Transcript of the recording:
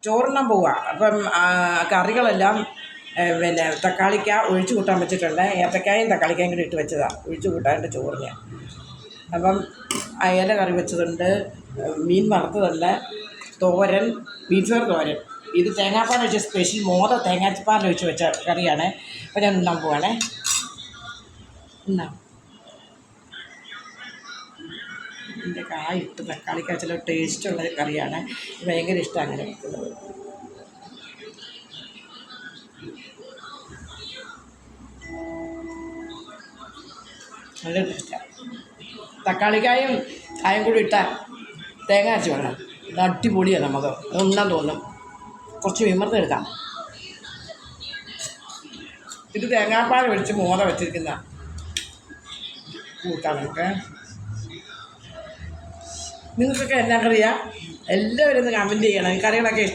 ചോറുണ്ണാൻ പോവുക. അപ്പം കറികളെല്ലാം പിന്നെ തക്കാളിക്ക ഒഴിച്ച് കൂട്ടാൻ വെച്ചിട്ടുണ്ട്. ഏത്തക്കായും തക്കാളിക്കായും കൂടി ഇട്ട് വെച്ചതാണ് ഒഴിച്ച് കൂട്ടാൻ്റെ ചോറിന്. അപ്പം അയല കറി വെച്ചതുണ്ട്, മീൻ വറുത്തതുണ്ട്, തോരൻ, ബീഫ് തോരൻ. ഇത് തേങ്ങാപ്പാൽ ഒഴിച്ച സ്പെഷ്യൽ തേങ്ങാപ്പാൽ ഒഴിച്ച് വെച്ച കറിയാണ്. അപ്പോൾ ഞാൻ ഉണ്ണാൻ പോവാണേ. ഇതിൻ്റെ കായിട്ട് തക്കാളിക്ക ചില ടേസ്റ്റുള്ള കറിയാണ്. ഭയങ്കര ഇഷ്ടമാണ് അങ്ങനെ വെക്കുന്നത്. നല്ല ടേസ്റ്റാണ്. തക്കാളിക്കായും കായും കൂടി ഇട്ടാൽ തേങ്ങ അരച്ച് വേണം. ഇത് അടിപൊളിയാണ്. നമുക്ക് ഉണ്ണാൻ തോന്നും. കുറച്ച് വിമർന്നെടുക്കാം. ഇത് തേങ്ങാപ്പാൽ ഒഴിച്ച് വെച്ചിരിക്കുന്ന കൂട്ടാണ്. നിങ്ങൾക്കൊക്കെ എന്നാ കറിയാ? എല്ലാവരും ഒന്ന് കമൻറ്റ് ചെയ്യണം. കറികളൊക്കെ ഇഷ്ടം